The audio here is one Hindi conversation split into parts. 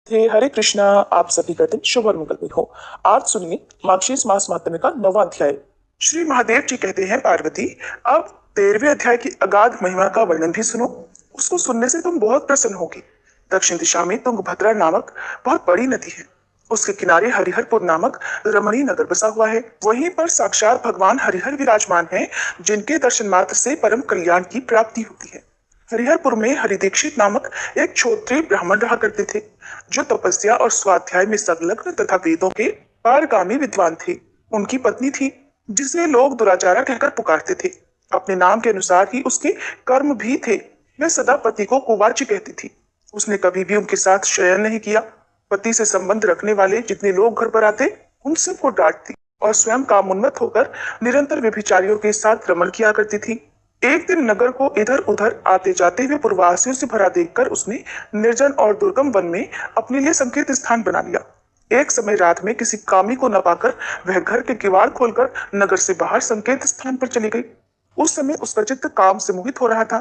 थे हरे कृष्णा। आप सभी का दिन शुभ और मंगलमय हो। आज सुनिए मार्गशीर्ष मास महात्म्य का 9वां अध्याय। श्री महादेव जी कहते हैं, पार्वती, अब 13वें अध्याय की अगाध महिमा का वर्णन भी सुनो। उसको सुनने से तुम बहुत प्रसन्न होगी। दक्षिण दिशा में तुंगभद्रा नामक बहुत बड़ी नदी है। उसके किनारे हरिहरपुर नामक रमणीय नगर बसा हुआ है। वहीं पर साक्षात भगवान हरिहर विराजमान हैं, जिनके दर्शन मात्र से परम कल्याण की प्राप्ति होती है। हरिहरपुर में हरिदीक्षित नामक एक क्षत्रिय ब्राह्मण रहा करते थे, जो तपस्या और स्वाध्याय में संलग्न तथा वेदों के पारगामी विद्वान थे। उनकी पत्नी थी, जिसे लोग दुराचारा कहकर पुकारते थे। अपने नाम के अनुसार ही उसके कर्म भी थे। वह सदा पति को कुवाची कहती थी। उसने कभी भी उनके साथ शयन नहीं किया। पति से संबंध रखने वाले जितने लोग घर पर आते, उन सबको डांटती और स्वयं कामोन्मत्त होकर निरंतर व्यभिचारियों के साथ रमण किया करती थी। एक दिन नगर को इधर उधर आते जाते हुए पूर्ववासियों से भरा देखकर उसने निर्जन और दुर्गम वन में अपने लिए संकेत स्थान बना लिया। एक समय रात में किसी कामी को न पाकर वह घर के किवाड़ खोलकर नगर से बाहर संकेत स्थान पर चली गई। उस समय उसका चित्त काम से मोहित हो रहा था।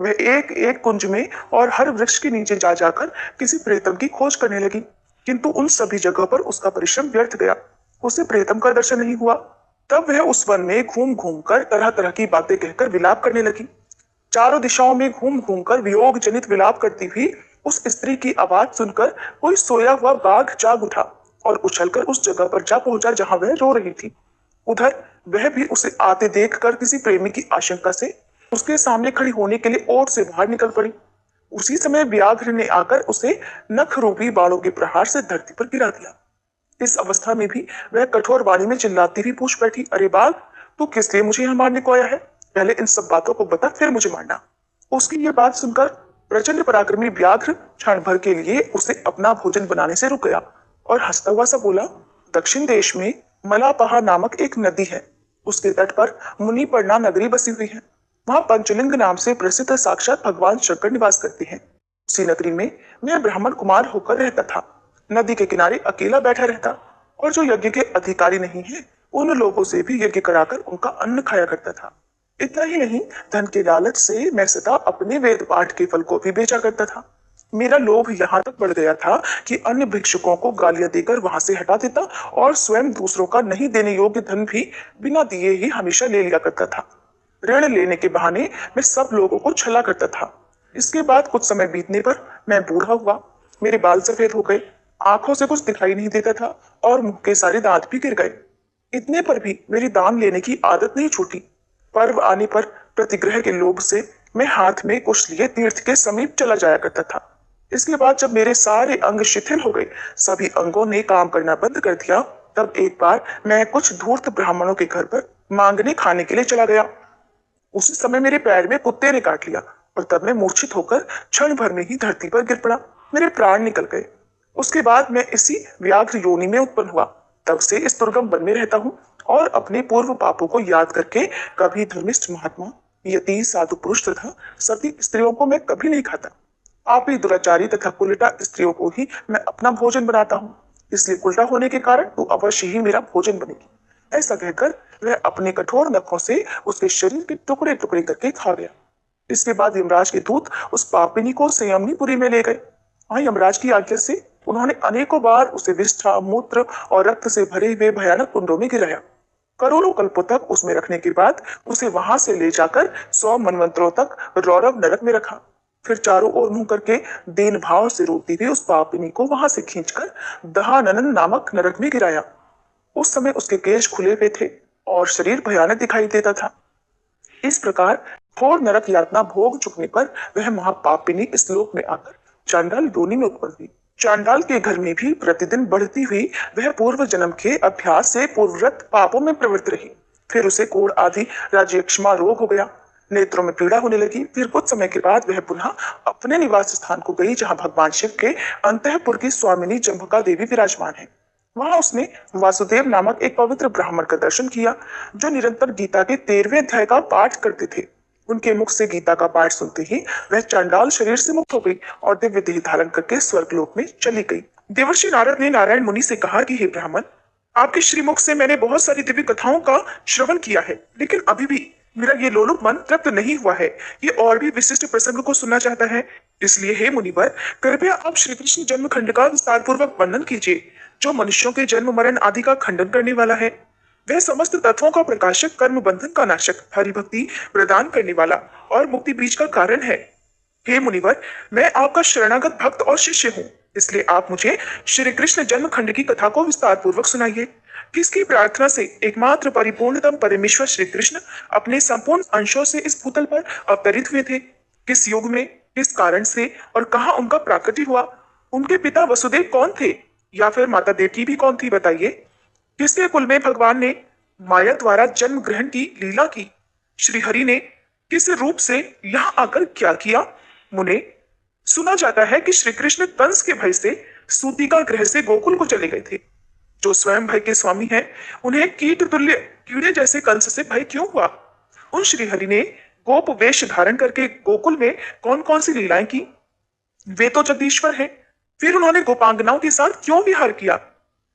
वह एक एक कुंज में और हर वृक्ष के नीचे जा जाकर किसी प्रेतम की खोज करने लगी, किंतु उन सभी जगह पर उसका परिश्रम व्यर्थ गया। उसे प्रेतम का दर्शन नहीं हुआ। तब वह उस वन में घूम घूम कर तरह तरह की बातें कहकर विलाप करने लगी। चारों दिशाओं में घूम घूम कर वियोग जनित विलाप करती हुई उस स्त्री की आवाज सुनकर कोई सोया हुआ बाघ जाग उठा और उछलकर उस जगह पर जा पहुंचा जहां वह रो रही थी। उधर वह भी उसे आते देख कर किसी प्रेमी की आशंका से उसके सामने खड़ी होने के लिए ओट से बाहर निकल पड़ी। उसी समय व्याघ्र ने आकर उसे नख रूपी बाणों के प्रहार से धरती पर गिरा दिया। इस अवस्था में भी वह कठोर वाणी में चिल्लाती हुई पूछ बैठी, अरे बाघ, तू किस लिए मुझे यहाँ मारने को आया है? पहले इन सब बातों को बता, फिर मुझे मारना। उसकी ये बात सुनकर प्रचंड पराक्रमी व्याघ्र क्षण भर के लिए उसे अपना भोजन बनाने से रुक गया और हंसता हुआ सा बोला, दक्षिण देश में मलापहा नामक एक नदी है। उसके तट पर मुनिपर्णा नगरी बसी हुई है। वहां पंचलिंग नाम से प्रसिद्ध साक्षात भगवान शंकर निवास करते हैं। उसी नगरी में मैं ब्राह्मण कुमार होकर रहता था। नदी के किनारे अकेला बैठा रहता और जो यज्ञ के अधिकारी नहीं है, उन लोगों से भी यज्ञ कराकर उनका अन्न खाया करता था। इतना ही नहीं, धन के लालच से मैं सदा अपने वेद पाठ के फल को भी बेचा करता था। मेरा लोभ यहाँ तक बढ़ गया था कि अन्य भिक्षुकों को गालियां देकर वहां से हटा देता और स्वयं दूसरों का नहीं देने योग्य धन भी बिना दिए ही हमेशा ले लिया करता था। ऋण लेने के बहाने मैं सब लोगों को छला करता था। इसके बाद कुछ समय बीतने पर मैं बूढ़ा हुआ। मेरे बाल सफेद हो गए, आंखों से कुछ दिखाई नहीं देता था और मुंह के सारे दांत भी गिर गए। इतने पर भी मेरी दान लेने की आदत नहीं छूटी। पर्व आने पर प्रतिग्रह के लोभ से मैं हाथ में कुछ लिए तीर्थ के समीप चला जाया करता था। इसके बाद जब मेरे सारे अंग शिथिल हो गए, सभी अंगों ने काम करना बंद कर दिया, तब एक बार मैं कुछ धूर्त ब्राह्मणों के घर पर मांगने खाने के लिए चला गया। उसी समय मेरे पैर में कुत्ते ने काट लिया और तब मैं मूर्छित होकर क्षण भर में ही धरती पर गिर पड़ा। मेरे प्राण निकल गए। उसके बाद मैं इसी व्याघ्र योनि में उत्पन्न हुआ। तब से इस दुर्गम वन में रहता हूँ और अपने पूर्व पापों को याद करके कभी धर्मिष्ठ महात्मा, यति, साधु पुरुष तथा सती स्त्रियों को मैं कभी नहीं खाता। आप ही दुराचारी तथा उल्टा स्त्रियों को ही मैं अपना भोजन बनाता हूँ। इसलिए उल्टा होने के कारण तू अवश्य ही मेरा भोजन बनेगी। ऐसा कहकर वह अपने कठोर नखों से उसके शरीर के टुकड़े टुकड़े करके खा गया। इसके बाद यमराज के दूत उस पापिनी को संयमनीपुरी में ले गए। वहां यमराज की आज्ञा से उन्होंने अनेकों बार उसे विष्ठा, मूत्र और रक्त से भरे हुए भयानक कुंडों में गिराया। करोड़ों कल्पों तक उसमें रखने के बाद उसे वहां से ले जाकर 100 मनवंतरों तक रौरव नरक में रखा। फिर चारों ओर मुंह करके दीन भाव से रोती हुई उस पापिनी को वहां से खींचकर दहानन नामक नरक में गिराया। उस समय उसके केश खुले हुए थे और शरीर भयानक दिखाई देता था। इस प्रकार घोर नरक यातना भोग चुकने पर वह महापापिनी इस लोक में आकर चांडाल योनि में उत्पन्न हुई। चांडाल के घर में भी प्रतिदिन बढ़ती हुई वह पूर्व जन्म के अभ्यास से पूर्ववत पापों में प्रवृत्त रही। फिर उसे कोढ़ आदि राज्यक्षमा रोग हो गया। नेत्रों में पीड़ा होने लगी। फिर कुछ समय के बाद वह पुनः अपने निवास स्थान को गई, जहां भगवान शिव के अंतःपुर की स्वामिनी जम्भका देवी विराजमान है। वहां उसने वासुदेव नामक एक पवित्र ब्राह्मण का दर्शन किया, जो निरंतर गीता के 13वें अध्याय का पाठ करते थे। उनके मुख से गीता का पाठ सुनते ही वह चांडाल शरीर से मुक्त हो गई और दिव्य देह धारण करके स्वर्गलोक में चली गई। देवर्षि नारद ने नारायण मुनि से कहा कि हे ब्राह्मण, आपके श्रीमुख से मैंने बहुत सारी दिव्य कथाओं का श्रवण किया है, लेकिन अभी भी मेरा ये लोलुप मन तृप्त नहीं हुआ है, ये और भी विशिष्ट प्रसंग को सुनना चाहता है। इसलिए हे मुनिवर, कृपया आप श्री कृष्ण जन्म खंड का विस्तार पूर्वक वर्णन कीजिए, जो मनुष्यों के जन्म मरण आदि का खंडन करने वाला है। वह समस्त तत्वों का प्रकाशक, कर्म बंधन का नाशक, हरि भक्ति प्रदान करने वाला और मुक्ति बीज का कारण है। हे मुनिवर, मैं आपका शरणागत भक्त और शिष्य हूँ, इसलिए आप मुझे श्री कृष्ण जन्म खंड की कथा को विस्तार पूर्वक सुनाइए। किसकी प्रार्थना से एकमात्र परिपूर्णतम परमेश्वर श्री कृष्ण अपने संपूर्ण अंशों से इस भूतल पर अवतरित हुए थे? किस युग में, किस कारण से और कहाँ उनका प्राकट्य हुआ? उनके पिता वसुदेव कौन थे, या फिर माता देवकी भी कौन थी, बताइए। किसके कुल में भगवान ने माया द्वारा जन्म ग्रहण की लीला की? श्री हरि ने किस रूप से यहाँ आकर क्या किया? मुने, सुना जाता है कि श्री कृष्ण कंस के भय से सूतिका गृह से गोकुल को चले गए थे। जो स्वयं भय के स्वामी हैं, उन्हें कीट तुल्य कीड़े जैसे कंस से भय क्यों हुआ? उन श्री हरि ने गोप वेश धारण करके गोकुल में कौन कौन सी लीलाएं की? वे तो जगदीश्वर हैं। फिर उन्होंने गोपांगनाओं के साथ क्यों विहार किया?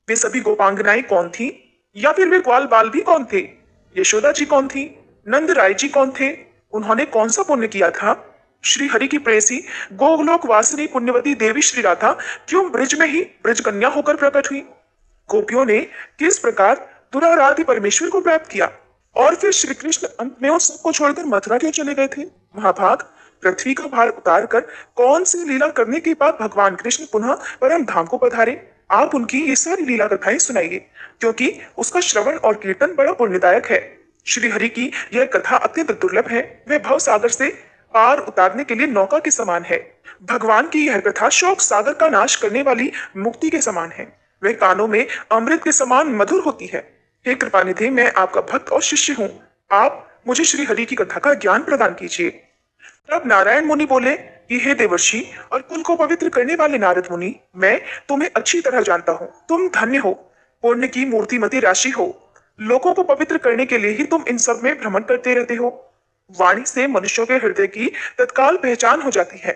वे सभी गोपांगनाएं कौन थी? या फिर वे ग्वाल बाल भी कौन थे? यशोदा जी कौन थी? नंद राय जी कौन थे? उन्होंने कौन सा पुण्य किया था? श्री हरि की प्रेसी गोलोक वासिनी पुण्यवती देवी श्री राधा क्यों ब्रिज में ही ब्रिज कन्या होकर प्रकट हुई? गोपियों ने किस प्रकार दुराराध्य परमेश्वर को प्राप्त किया? और फिर श्री कृष्ण अंत में उन सबको छोड़कर मथुरा क्यों चले गए थे? महाभाग, पृथ्वी का भार उतार कर कौन सी लीला करने के बाद भगवान कृष्ण पुनः परम धाम को पधारे? आप उनकी ये सारी लीला कथाएं सुनाइए, क्योंकि उसका श्रवण और कीर्तन बड़ा पुण्यदायक है। श्री हरि की यह कथा अत्यंत दुर्लभ है। वह भव सागर से पार उतारने के लिए नौका के समान है। भगवान की यह कथा शोक सागर का नाश करने वाली मुक्ति के समान है। वह कानों में अमृत के समान मधुर होती है। हे कृपानिधि, मैं आपका भक्त और शिष्य हूँ। आप मुझे श्री हरि की कथा का ज्ञान प्रदान कीजिए। तब नारायण मुनि बोले कि हे देवर्षि और कुल को पवित्र करने वाले नारद मुनि, मैं तुम्हें अच्छी तरह जानता हूँ। तुम धन्य हो, पुण्य की मूर्तिमती राशि हो। लोगों को पवित्र करने के लिए ही तुम इन सब में भ्रमण करते रहते हो। वाणी से मनुष्यों के हृदय की तत्काल पहचान हो जाती है।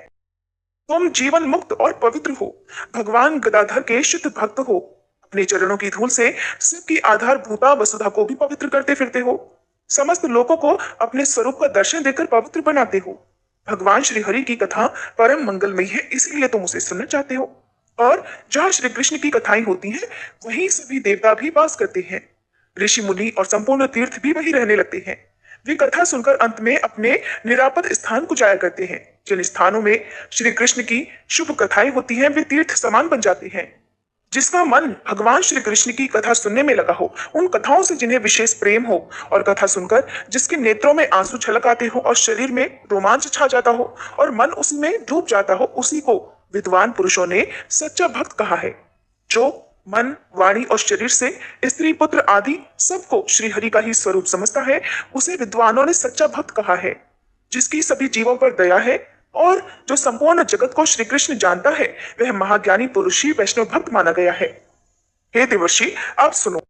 तुम जीवन मुक्त और पवित्र हो, भगवान गदाधर के शुद्ध भक्त हो। अपने चरणों की धूल से सबकी आधारभूता वसुधा को भी पवित्र करते फिरते हो। समस्त लोगों को अपने स्वरूप का दर्शन देकर पवित्र बनाते हो। भगवान श्री हरि की कथा परम मंगलमयी है, इसीलिए तुम उसे सुनना चाहते हो। और जहाँ श्री कृष्ण की कथाएं होती हैं, वहीं सभी देवता भी वास करते हैं। ऋषि मुनि और संपूर्ण तीर्थ भी वही रहने लगते हैं। वे कथा सुनकर अंत में अपने निरापद स्थान को जाया करते हैं। जिन स्थानों में श्री कृष्ण की शुभ कथाएं होती हैं, वे तीर्थ समान बन जाते हैं। जिसका मन भगवान श्री कृष्ण की कथा सुनने में लगा हो, उन कथाओं से जिन्हें विशेष प्रेम हो, और कथा सुनकर जिसके नेत्रों में आंसू छलक आते हो और शरीर में रोमांच छा जाता हो और मन उसी में डूब जाता हो, उसी को विद्वान पुरुषों ने सच्चा भक्त कहा है। जो मन, वाणी और शरीर से स्त्री पुत्र आदि सबको श्री हरि का ही स्वरूप समझता है, उसे विद्वानों ने सच्चा भक्त कहा है। जिसकी सभी जीवों पर दया है और जो संपूर्ण जगत को श्री कृष्ण जानता है, वह महाज्ञानी पुरुष ही वैष्णव भक्त माना गया है। हे देवर्षि, आप सुनो।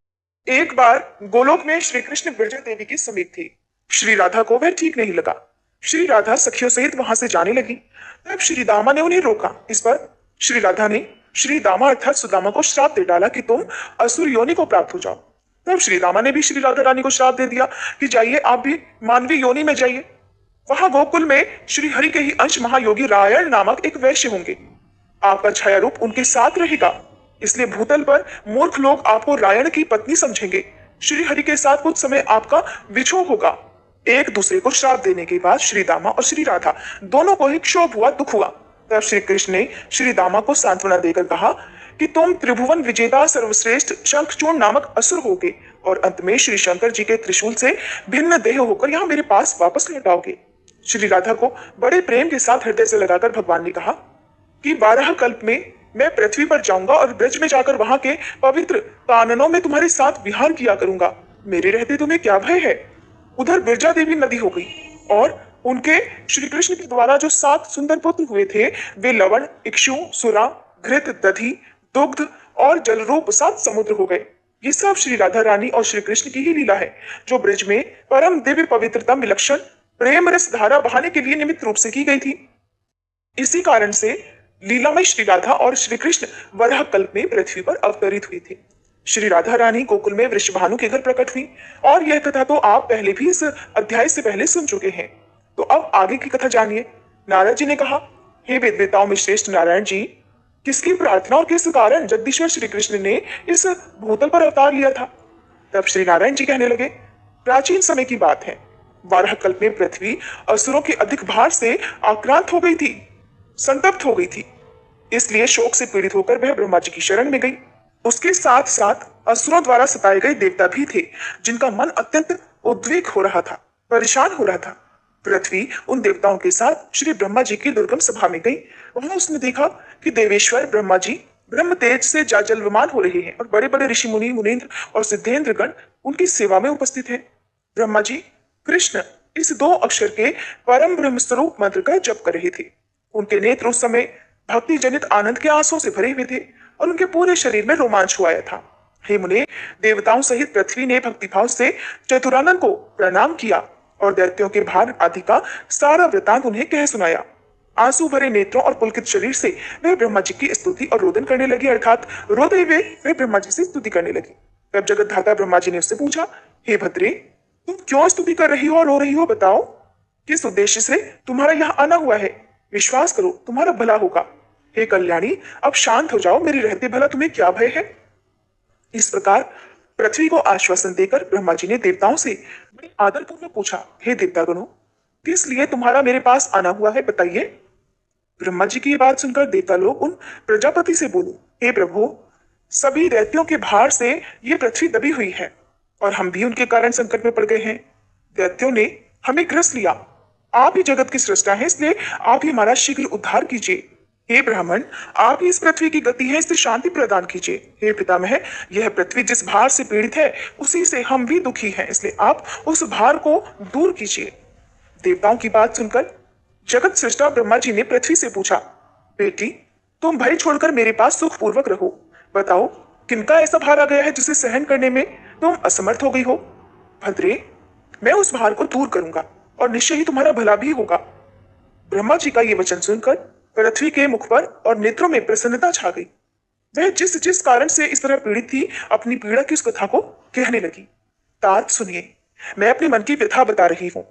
एक बार गोलोक में श्री कृष्ण विरजा देवी की समीप थी। श्री राधा को वह ठीक नहीं लगा। श्री राधा सखियों सहित वहां से जाने लगी। तब श्री दामा ने उन्हें रोका। इस पर श्री राधा ने श्री दामा अर्थात सुदामा को श्राप दे डाला कि तुम असुर योनि को प्राप्त हो जाओ। तब श्री दामा ने भी श्री राधा रानी को श्राप दे दिया कि जाइए, आप भी मानवी योनि में जाइए। वहां गोकुल में श्री हरि के ही अंश महायोगी रायण नामक एक वैश्य होंगे। आपका छाया रूप उनके साथ रहेगा, इसलिए भूतल पर मूर्ख लोग आपको रायण की पत्नी समझेंगे। श्री हरि के साथ कुछ समय आपका विछोह होगा। एक दूसरे को श्राप देने के बाद श्री दामा और श्री राधा दोनों को ही क्षोभ हुआ, दुख हुआ। तब श्री कृष्ण ने श्री दामा को सांत्वना देकर कहा कि तुम त्रिभुवन विजेता सर्वश्रेष्ठ शंखचूर्ण नामक असुर होगे और अंत में श्री शंकर जी के त्रिशूल से भिन्न देह होकर यहाँ मेरे पास वापस लौट आओगे। श्री राधा को बड़े प्रेम के साथ हृदय से लगाकर भगवान ने कहा कि 12 कल्प में मैं पृथ्वी पर जाऊंगा और ब्रज में जाकर वहां के पवित्र काननों में तुम्हारे साथ विहार किया करूंगा। मेरे रहते तुम्हें क्या भय है? उधर बिरजा देवी नदी हो गई और उनके श्री कृष्ण के द्वारा जो 7 सुंदर पुत्र हुए थे, वे लवण, इक्षु, सुरा, घृत, दधि, दुग्ध और जलरूप 7 समुद्र हो गए। ये सब श्री राधा रानी और श्री कृष्ण की ही लीला है, जो ब्रज में परम दिव्य पवित्रता विलक्षण प्रेम रस धारा बहाने के लिए निमित्त रूप से की गई थी। इसी कारण से लीलामय श्री राधा और श्री कृष्ण वराह कल्प में पृथ्वी पर अवतरित हुए थे। श्री राधा रानी गोकुल में वृषभानु के घर प्रकट हुई और यह कथा तो आप पहले भी इस अध्याय से पहले सुन चुके हैं। तो अब आगे की कथा जानिए। नारद जी ने कहा, हे वेद वेताओं में श्रेष्ठ नारायण जी, किसकी प्रार्थना और किस कारण जगदीश्वर श्री कृष्ण ने इस भूतल पर अवतार लिया था? तब श्री नारायण जी कहने लगे, प्राचीन समय की बात है। 12 कल्प में पृथ्वी असुरों के अधिक भार से आक्रांत हो गई थी, संतप्त हो गई थी। इसलिए शोक से पीड़ित होकर वह ब्रह्मा जी की शरण में गई। उसके साथ साथ असुरों द्वारा सताए गए देवता भी थे, जिनका मन अत्यंत उद्वेग हो रहा था, परेशान हो रहा था। पृथ्वी उन देवताओं के साथ श्री ब्रह्मा जी की दुर्गम सभा में गई। वहां उसने देखा कि देवेश्वर ब्रह्मा जी ब्रह्म तेज से जाजल्यमान हो रहे हैं और बड़े बड़े ऋषि मुनि, मुनीन्द्र और सिद्धेंद्र गण उनकी सेवा में उपस्थित हैं। ब्रह्मा जी कृष्ण इस 2 अक्षर के परम ब्रह्म स्वरूप मंत्र का जप कर रहे थे। उनके नेत्र उस समय भक्ति जनित आनंद के आंसुओं से भरे हुए थे और उनके पूरे शरीर में रोमांच हुआ था। हे मुने, देवताओं सहित पृथ्वी ने भक्तिभाव से चतुरानन को प्रणाम किया और दैत्यों के भार आदि का सारा वृतांत उन्हें कह सुनाया। आंसू भरे नेत्रों और पुलकित शरीर से वे ब्रह्मा जी की स्तुति और रोदन करने लगी, अर्थात रोते हुए वे ब्रह्मा जी से स्तुति करने लगी। तब जगत धाता ब्रह्मा जी ने उससे पूछा, हे भद्रे, तुम क्यों स्तुति कर रही हो और रो रही हो? बताओ, किस उद्देश्य से तुम्हारा यहाँ आना हुआ है? विश्वास करो, तुम्हारा भला होगा। हे कल्याणी, अब शांत हो जाओ, मेरे रहते भला तुम्हें क्या भय है? इस प्रकार पृथ्वी को आश्वासन देकर ब्रह्मा जी ने देवताओं से बड़े आदरपूर्वक पूछा, हे देवतागणों, किस लिए तुम्हारा मेरे पास आना हुआ है, बताइए। ब्रह्मा जी की ये बात सुनकर देवता लोग उन प्रजापति से बोले, हे प्रभु, सभी दैत्यों के भार से ये पृथ्वी दबी हुई है और हम भी उनके कारण संकट में पड़ गए हैं। दैत्यों ने हमें ग्रस लिया। आप ही जगत की सृष्टा हैं, इसलिए आप ही हमारा शीघ्र उद्धार कीजिए। हे ब्राह्मण, आप ही इस पृथ्वी की गति है, इससे शांति प्रदान कीजिए। हे पितामह, यह पृथ्वी जिस भार से पीड़ित है उसी से हम भी दुखी हैं, इसलिए आप उस भार को दूर कीजिए। देवताओं की बात सुनकर जगत सृष्टा ब्रह्मा जी ने पृथ्वी से पूछा, बेटी, तुम भय छोड़कर मेरे पास सुखपूर्वक रहो। बताओ, किनका ऐसा भार आ गया है जिसे सहन करने में तुम असमर्थ हो गई हो? भद्रे, मैं उस भार को दूर करूंगा और निश्चय ही तुम्हारा भला भी होगा। ब्रह्मा जी का ये वचन सुनकर पृथ्वी के मुख पर और नेत्रों में प्रसन्नता छा गई। वह जिस जिस कारण से इस तरह पीड़ित थी, अपनी पीड़ा की उस कथा को कहने लगी। तात सुनिए, मैं अपने मन की व्यथा बता रही हूँ।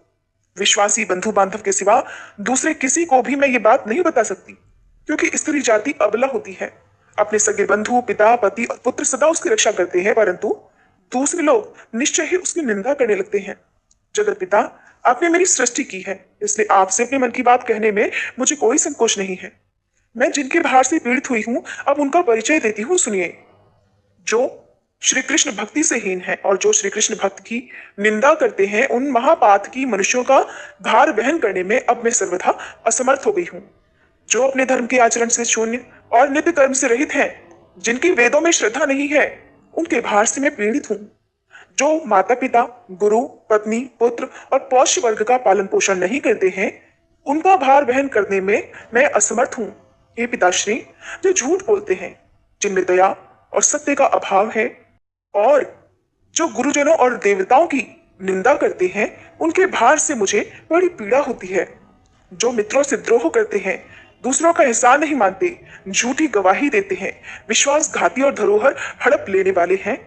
विश्वासी बंधु बांधव के सिवा दूसरे किसी को भी मैं ये बात नहीं बता सकती, क्योंकि स्त्री जाति अबला होती है। अपने सगे बंधु, पिता, पति और पुत्र सदा उसकी रक्षा करते हैं, परंतु दूसरे लोग निश्चय ही उसकी निंदा करने लगते हैं। जगत पिता, आपने मेरी सृष्टि की है, इसलिए आपसे अपने मन की बात कहने में मुझे कोई संकोच नहीं है। मैं जिनके भार से पीड़ित हुई हूं, अब उनका परिचय देती हूँ, सुनिए। जो श्री कृष्ण भक्ति से हीन है और जो श्री कृष्ण भक्त की निंदा करते हैं, उन महापात की मनुष्यों का भार वहन करने में अब मैं सर्वथा असमर्थ हो गई हूँ। जो अपने धर्म के आचरण से शून्य और नित्य कर्म से रहित हैं, जिनकी वेदों में श्रद्धा नहीं है, उनके भार से मैं पीड़ित हूँ। जो माता पिता, गुरु, पत्नी, पुत्र और पौष्य वर्ग का पालन पोषण नहीं करते हैं, उनका भार वहन करने में मैं असमर्थ हूँ। हे पिताश्री, जो झूठ बोलते हैं, जिनमें दया और सत्य का अभाव है, और जो गुरुजनों और देवताओं की निंदा करते हैं, उनके भार से मुझे बड़ी पीड़ा होती है। जो मित्रों से द्रोह करते हैं, दूसरों का एहसान नहीं मानते, झूठी गवाही देते हैं, विश्वासघाती और धरोहर हड़प लेने वाले हैं,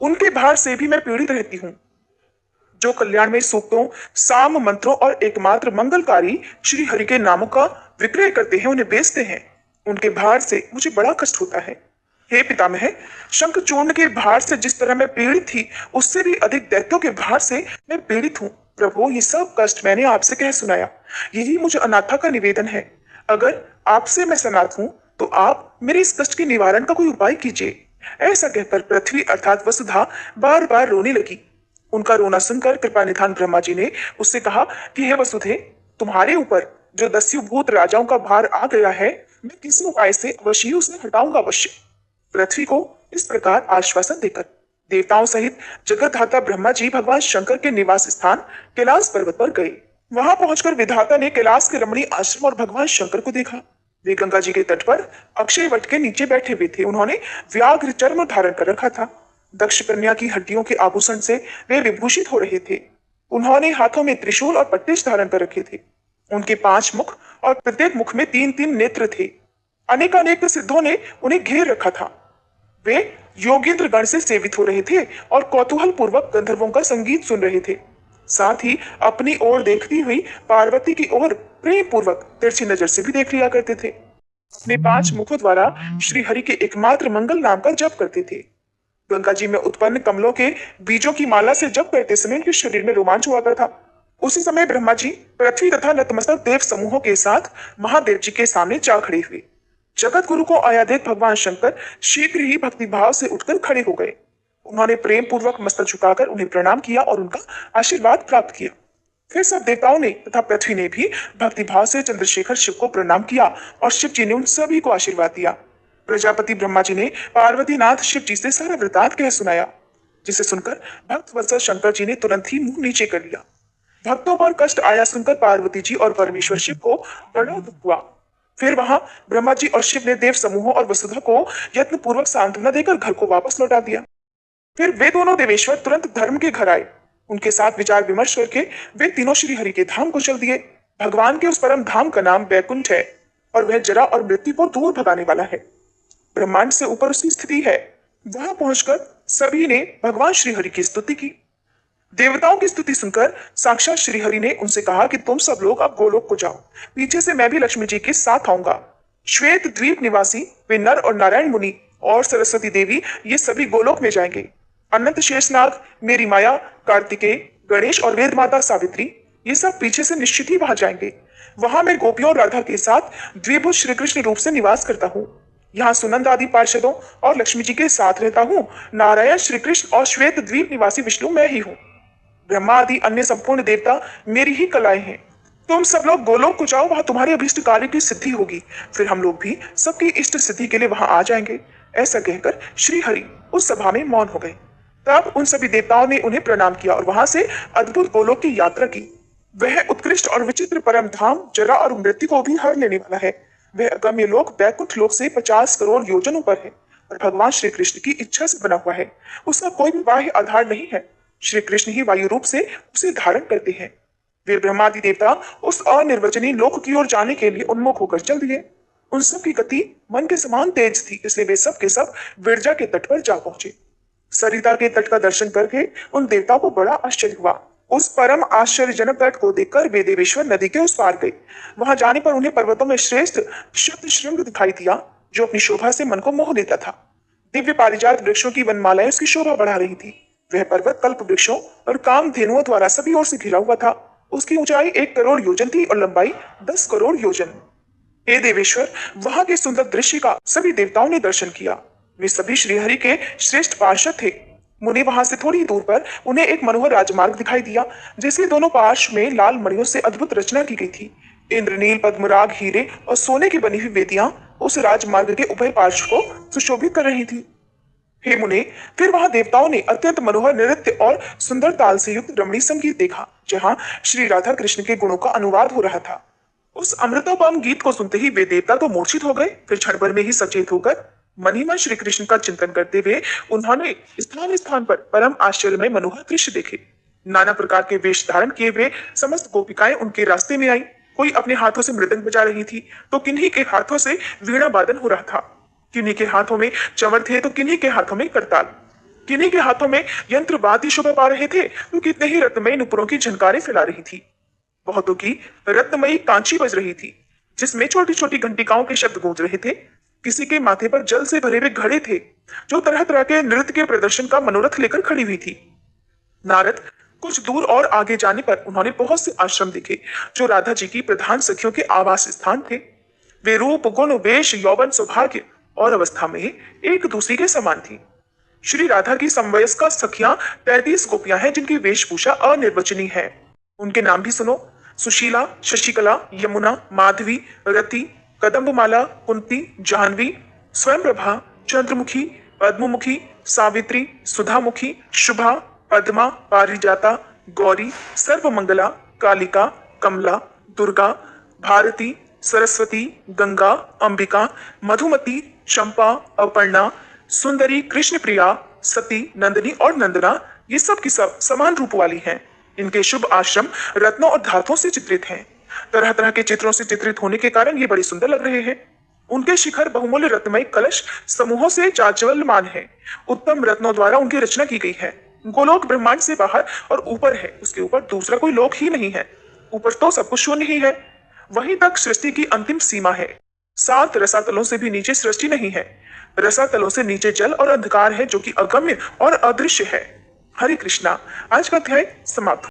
उनके भार से भी मैं पीड़ित रहती हूँ। जो कल्याण में सूक्तों, साम मंत्रों और एकमात्र मंगलकारी श्री हरि के नामों का विक्रय करते हैं, उन्हें बेचते हैं, उनके भार से मुझे बड़ा कष्ट होता है। हे पितामह, शंखचूर्ण के भार से जिस तरह मैं पीड़ित थी, उससे भी अधिक दैत्यों के भार से मैं पीड़ित हूँ। प्रभु, ये सब कष्ट मैंने आपसे कह सुनाया, यही मुझे अनाथा का निवेदन है। अगर आपसे मैं सनात हूँ, तो आप मेरे इस कष्ट के निवारण का कोई उपाय कीजिए। ऐसा कहकर पृथ्वी अर्थात वसुधा बार बार रोने लगी। उनका रोना सुनकर कृपा निधान ब्रह्मा जी ने उससे कहा कि हे वसुधे, तुम्हारे ऊपर जो दस्युभूत राजाओं का भार आ गया है, मैं किसी उपाय से अवश्य ही उसे हटाऊंगा अवश्य। पृथ्वी को इस प्रकार आश्वासन देकर देवताओं सहित जगतधाता ब्रह्मा जी भगवान शंकर के निवास स्थान कैलाश पर्वत पर गए। वहां पहुंचकर विधाता ने कैलाश के रमणीय आश्रम और भगवान शंकर को देखा। वे गंगा जी के तट पर अक्षय वट के नीचे बैठे हुए थे। उन्होंने व्याघ्र चर्म धारण कर रखा था। दक्ष कन्या की हड्डियों के आभूषण से वे विभूषित हो रहे थे। उन्होंने हाथों में त्रिशूल और पट्टिश धारण कर रखे थे। उनके 5 मुख और प्रत्येक मुख में 3-3 नेत्र थे। अनेकानेक सिद्धों ने उन्हें घेर रखा था। वे योगेंद्र गण से सेवित हो रहे थे और कौतूहल पूर्वक गंधर्वों का संगीत सुन रहे थे। साथ ही अपनी ओर देखती हुई पार्वती की ओर प्रेम पूर्वक तिरछी नजर से भी देख लिया करते थे। अपने 5 मुखों द्वारा श्री हरि के एकमात्र मंगल नाम का जप करते थे। गंगा जी में उत्पन्न कमलों के बीजों की माला से जप करते समय उनके शरीर में रोमांच हुआ था। उसी समय ब्रह्मा जी पृथ्वी तथा नतमस्तक देव समूहों के साथ महादेव जी के सामने जा खड़े हुए। जगत गुरु को आया देख भगवान शंकर शीघ्र ही भक्ति भाव से उठकर खड़े हो गए। उन्होंने प्रेम पूर्वक मस्तक झुकाकर उन्हें प्रणाम किया और उनका आशीर्वाद प्राप्त किया। फिर सब देवताओं ने तथा पृथ्वी ने भी भक्ति भाव से चंद्रशेखर शिव को प्रणाम किया और शिव जी ने उन सभी को आशीर्वाद दिया। प्रजापति ब्रह्मा जी ने पार्वती नाथ शिव जी से सारा वृतांत कह सुनाया, जिसे सुनकर भक्त वत्सल शंकर जी ने तुरंत ही मुंह नीचे कर लिया। भक्तों पर कष्ट आया सुनकर पार्वती जी और परमेश्वर शिव को बड़ा दुख हुआ। फिर वहां ब्रह्मा जी और शिव ने देव समूहों और वसुधा को यत्न पूर्वक सांत्वना देकर घर को वापस लौटा दिया। फिर वे दोनों देवेश्वर तुरंत धर्म के घर आए। उनके साथ विचार विमर्श करके वे तीनों श्री हरि के धाम को चल दिए। भगवान के उस परम धाम का नाम बैकुंठ है और वह जरा और मृत्यु को दूर भगाने वाला है। ब्रह्मांड से ऊपर उसकी स्थिति है। वहां पहुंचकर सभी ने भगवान श्री हरि की स्तुति की। देवताओं की स्तुति सुनकर साक्षात श्री हरि ने उनसे कहा कि तुम सब लोग अब गोलोक को जाओ, पीछे से मैं भी लक्ष्मी जी के साथ आऊंगा। श्वेत द्वीप निवासी वे नर और नारायण मुनि और सरस्वती देवी ये सभी गोलोक में जाएंगे। अनंत शेषनाग, मेरी माया, कार्तिकेय, गणेश और वेद माता सावित्री ये सब पीछे से निश्चित ही वहां जाएंगे। वहां मैं गोपियों और राधा के साथ द्विभुज श्री कृष्ण रूप से निवास करता हूँ। यहाँ सुनंद आदि पार्षदों और लक्ष्मी जी के साथ रहता हूँ। नारायण, श्री कृष्ण और श्वेत द्वीप निवासी विष्णु मैं ही हूँ। ब्रह्मा आदि अन्य संपूर्ण देवता मेरी ही कलाएं हैं। तुम सब लोग गोलोक को जाओ, वहां तुम्हारे अभिष्ट कार्य की सिद्धि होगी। फिर हम लोग भी सबकी इष्ट सिद्धि के लिए वहां आ जाएंगे। ऐसा कहकर श्री हरि उस सभा में मौन हो गए। तब उन सभी देवताओं ने उन्हें प्रणाम किया और वहां से अद्भुत गोलोक की यात्रा की। वह उत्कृष्ट और विचित्र परम धाम जरा और मृत्यु को भी हर लेने वाला है। वह अगम्य लोक बैकुंठ लोक से 50 करोड़ योजन ऊपर है और भगवान श्री कृष्ण की इच्छा से बना हुआ है। उसका कोई भी बाह्य आधार नहीं है। श्री कृष्ण ही वायु रूप से उसे धारण करते हैं। वे ब्रह्मादि देवता उस अनिर्वचनीय लोक की ओर जाने के लिए उन्मुख होकर चल दिए। उन सब की गति मन के समान तेज थी, इसलिए वे सब के सब विरजा के तट पर जा पहुंचे। सरिता के तट का दर्शन करके उन देवताओं को बड़ा आश्चर्य हुआ। उस परम आश्चर्यजनक तट को देखकर वे देवेश्वर नदी के उस पार गए। वहां जाने पर उन्हें पर्वतों में श्रेष्ठ शब्द श्रृंग दिखाई दिया, जो अपनी शोभा से मन को मोह लेता था। दिव्य पारिजात वृक्षों की वनमालाएं उसकी शोभा बढ़ा रही थी। वह पर्वत कल्प वृक्षों और काम धेनुओं द्वारा सभी ओर से घिरा हुआ था। उसकी ऊंचाई 1 करोड़ योजन थी और लंबाई 10 करोड़ योजन। हे देवेश्वर, वहां के सुंदर दृश्य का सभी देवताओं ने दर्शन किया। वे सभी श्रीहरि के श्रेष्ठ पार्षद थे। मुनि वहां से थोड़ी दूर पर उन्हें एक मनोहर राजमार्ग दिखाई दिया, जिसके दोनों पार्श्व में लाल मणियों से अद्भुत रचना की गई थी। इंद्रनील, पद्मराग, हीरे और सोने की बनी हुई वेदियां उस राजमार्ग के उभय पार्श्व को सुशोभित कर रही थी। हे मुने, फिर वहां देवताओं ने अत्यंत मनोहर नृत्य और सुंदर ताल से युक्त रमणीय संगीत देखा, जहां श्री राधा कृष्ण के गुणों का अनुवाद हो रहा था। उस अमृतोपम गीत को सुनते ही वे देवता तो मूर्छित हो गए। फिर क्षण भर में ही सचेत होकर मन ही मन श्री कृष्ण का चिंतन करते हुए उन्होंने स्थान स्थान पर परम आश्चर्यमय मनोहर दृश्य देखे। नाना प्रकार के वेश धारण किए हुए समस्त गोपिकाएं उनके रास्ते में आई। कोई अपने हाथों से मृदंग बजा रही थी तो किन्हीं के हाथों से वीणा वादन हो रहा था। किन्हीं के हाथों में चंवर थे तो किन्हीं के हाथों में करताल। किन्हीं के हाथों में यंत्र वाद्य शोभा पा रहे थे तो कितने ही रत्नमयी नुपुरों की झनकारें फैला रही थी। बहुतों की रत्नमयी कांची बज रही थी, जिसमें छोटी छोटी घंटिकाओं के शब्द गूंज रहे थे। किसी के माथे पर जल से भरे हुए घड़े थे, जो तरह तरह के नृत्य के प्रदर्शन का मनोरथ लेकर खड़ी हुई थी। नारद कुछ दूर और आगे जाने पर उन्होंने बहुत से आश्रम देखे, जो राधा जी की प्रधान सखियों के आवास स्थान थे। वे रूप, गुण, वेश, यौवन, सौभाग्य और अवस्था में एक दूसरी के समान थी। श्री राधा की समवयस्का सखियां 33 गोपियां हैं, जिनकी वेशभूषा अनिर्वचनीय है। उनके नाम भी सुनो: सुशीला, शशिकला, यमुना, माधवी, रति, कदम्बमाला, कुंती, जाह्नवी, स्वयंप्रभा, चंद्रमुखी, पद्ममुखी, सावित्री, सुधामुखी, शुभा, पद्मा, पारिजाता, गौरी, सर्वमंगला, कालिका, कमला, दुर्गा, भारती, सरस्वती, गंगा, अंबिका, मधुमती, चंपा, अपर्णा, सुंदरी, कृष्णप्रिया, सती, नंदिनी और नंदना ये सब की सब समान रूप वाली हैं। इनके शुभ आश्रम रत्नों और धातुओं से चित्रित हैं। तरह तरह के चित्रों से चित्रित होने के कारण ये बड़ी सुंदर लग रहे हैं। उनके शिखर बहुमूल्य रत्नमय कलश समूहों से जाज्वल्यमान है। उत्तम रत्नों द्वारा उनकी रचना की गई है। गोलोक ब्रह्मांड से बाहर और ऊपर है, उसके ऊपर दूसरा कोई लोक ही नहीं है। ऊपर तो सब कुछ शून्य ही है, वहीं तक सृष्टि की अंतिम सीमा है। 7 रसातलों से भी नीचे सृष्टि नहीं है। रसातलों से नीचे जल और अंधकार है, जो कि अगम्य और अदृश्य है। हरे कृष्णा। आज का अध्याय समाप्त।